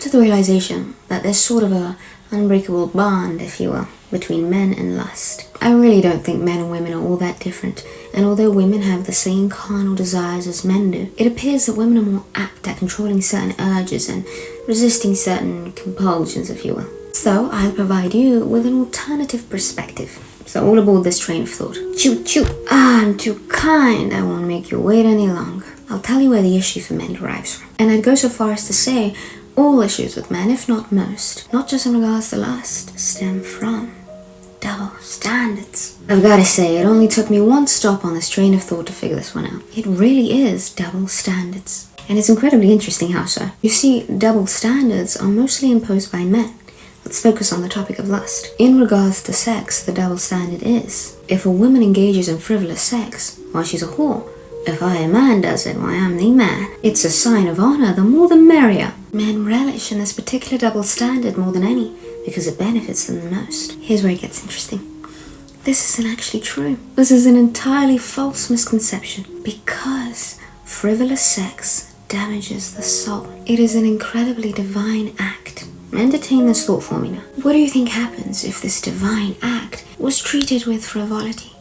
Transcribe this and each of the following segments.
to the realization that there's sort of a unbreakable bond, if you will, between men and lust. I really don't think men and women are all that different, and although women have the same carnal desires as men do, it appears that women are more apt at controlling certain urges and resisting certain compulsions, if you will. So I'll provide you with an alternative perspective. So all aboard this train of thought. Choo choo! I'm too kind, I won't make you wait any longer. I'll tell you where the issue for men derives from. And I'd go so far as to say all issues with men, if not most, not just in regards to lust, stem from double standards. I've gotta say, it only took me one stop on this train of thought to figure this one out. It really is double standards. And it's incredibly interesting how so. You see, double standards are mostly imposed by men. Let's focus on the topic of lust. In regards to sex, the double standard is, if a woman engages in frivolous sex, well, she's a whore. If a man does it, why, I'm the man. It's a sign of honor, the more the merrier. Men relish in this particular double standard more than any, because it benefits them the most. Here's where it gets interesting. This isn't actually true. This is an entirely false misconception, because frivolous sex damages the soul. It is an incredibly divine act. Entertain this thought for me now. What do you think happens if this divine act was treated with frivolity?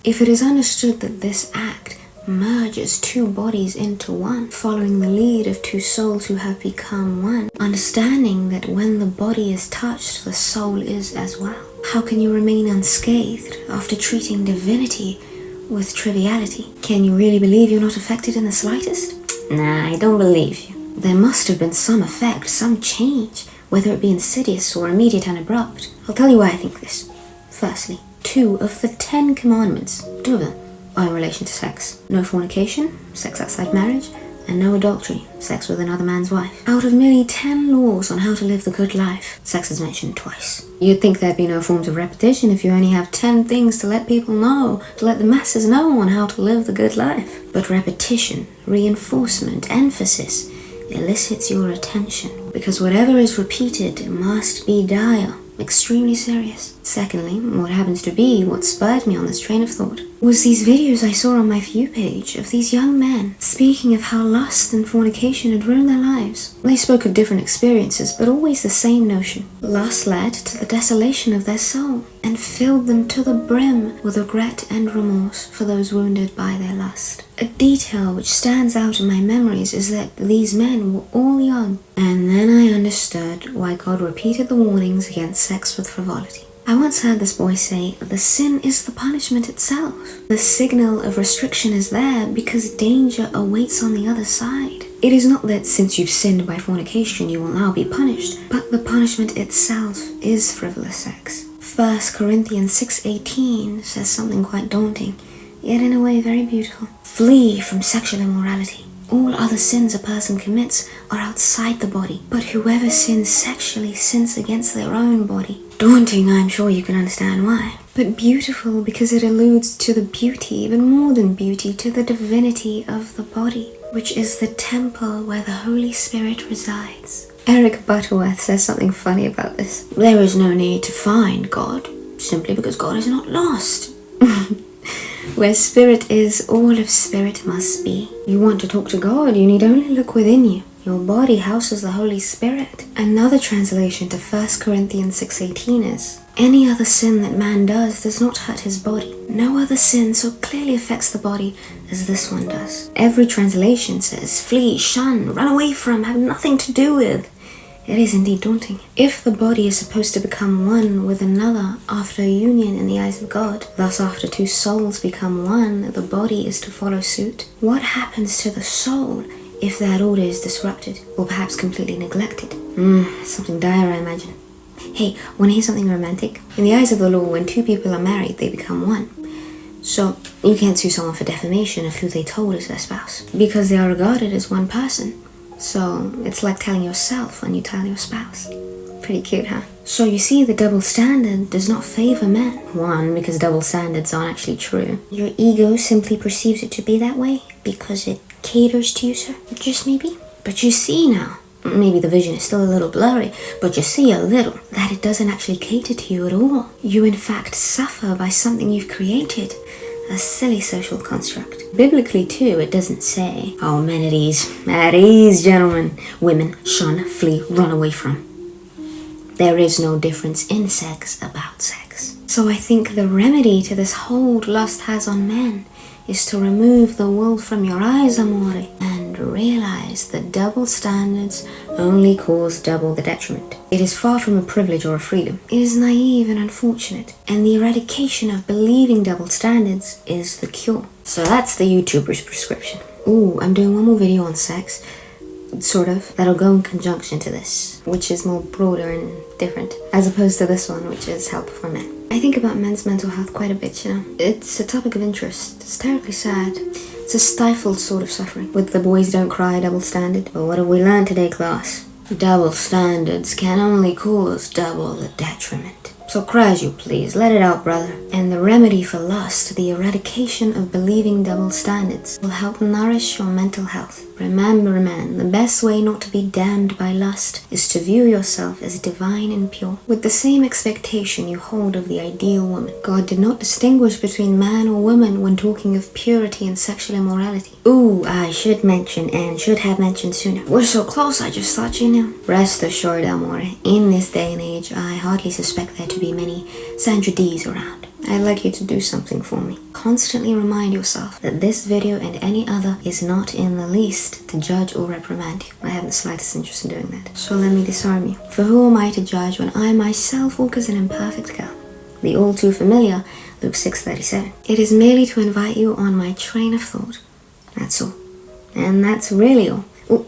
If it is understood that this act merges two bodies into one, following the lead of two souls who have become one, understanding that when the body is touched, the soul is as well. How can you remain unscathed after treating divinity with triviality? Can you really believe you're not affected in the slightest? Nah, I don't believe you. There must have been some effect, some change, whether it be insidious or immediate and abrupt. I'll tell you why I think this. Firstly, 2 of the 10 commandments, 2 of them, are in relation to sex. No fornication, sex outside marriage, and no adultery, sex with another man's wife. Out of nearly 10 laws on how to live the good life, sex is mentioned twice. You'd think there'd be no forms of repetition if you only have 10 things to let people know, to let the masses know on how to live the good life. But repetition, reinforcement, emphasis elicits your attention, because whatever is repeated must be dire, extremely serious. Secondly, what happens to be what spurred me on this train of thought was these videos I saw on my view page of these young men speaking of how lust and fornication had ruined their lives. They spoke of different experiences, but always the same notion. Lust led to the desolation of their soul and filled them to the brim with regret and remorse for those wounded by their lust. A detail which stands out in my memories is that these men were all young, and then I understood why God repeated the warnings against sex with frivolity. I once heard this boy say, the sin is the punishment itself. The signal of restriction is there because danger awaits on the other side. It is not that since you've sinned by fornication you will now be punished, but the punishment itself is frivolous sex. 1 Corinthians 6:18 says something quite daunting, yet in a way very beautiful. Flee from sexual immorality. All other sins a person commits are outside the body, but whoever sins sexually sins against their own body. Daunting, I'm sure you can understand why. But beautiful because it alludes to the beauty, even more than beauty, to the divinity of the body, which is the temple where the Holy Spirit resides. Eric Butterworth says something funny about this. There is no need to find God, simply because God is not lost. Where spirit is, all of spirit must be. You want to talk to God, you need only look within you. Your body houses the Holy Spirit. Another translation to 1 Corinthians 6:18 is, any other sin that man does not hurt his body. No other sin so clearly affects the body as this one does. Every translation says, flee, shun, run away from, have nothing to do with. It is indeed daunting. If the body is supposed to become one with another after a union in the eyes of God, thus after 2 souls become one, the body is to follow suit. What happens to the soul if that order is disrupted, or perhaps completely neglected? Something dire, I imagine. Hey, wanna hear something romantic? In the eyes of the law, when 2 people are married, they become one. So, you can't sue someone for defamation of who they told as their spouse, because they are regarded as one person. So, it's like telling yourself when you tell your spouse. Pretty cute, huh? So you see, the double standard does not favor men. 1, because double standards aren't actually true. Your ego simply perceives it to be that way because it caters to you, sir. Just maybe. But you see now, maybe the vision is still a little blurry, but you see a little, that it doesn't actually cater to you at all. You in fact suffer by something you've created, a silly social construct. Biblically too, it doesn't say, "Oh, men at ease, gentlemen, women shun, flee, run away from." There is no difference in sex about sex. So I think the remedy to this hold lust has on men is to remove the wool from your eyes, amore, and realize that double standards only cause double the detriment. It is far from a privilege or a freedom. It is naive and unfortunate, and the eradication of believing double standards is the cure. So that's the YouTuber's prescription. Ooh, I'm doing one more video on sex, sort of, that'll go in conjunction to this, which is more broader and different, as opposed to this one, which is help for men. I think about men's mental health quite a bit, you know. It's a topic of interest. It's terribly sad. It's a stifled sort of suffering, with the boys don't cry double standard. But what have we learned today, class? Double standards can only cause double the detriment. So cry as you please, let it out, brother. And the remedy for lust, the eradication of believing double standards, will help nourish your mental health. Remember, man, the best way not to be damned by lust is to view yourself as divine and pure, with the same expectation you hold of the ideal woman. God did not distinguish between man or woman when talking of purity and sexual immorality. Ooh, I should mention, and should have mentioned sooner. We're so close, I just thought you knew. Rest assured, amore, in this day and age, I hardly suspect there to be many Sandra D's around. I'd like you to do something for me. Constantly remind yourself that this video and any other is not in the least to judge or reprimand you. I haven't the slightest interest in doing that. So let me disarm you. For who am I to judge when I myself walk as an imperfect girl? The all too familiar Luke 6:37. It is merely to invite you on my train of thought. That's all. And that's really all. Oh,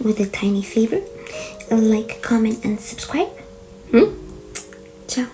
with a tiny favor, like, comment, and subscribe. Ciao.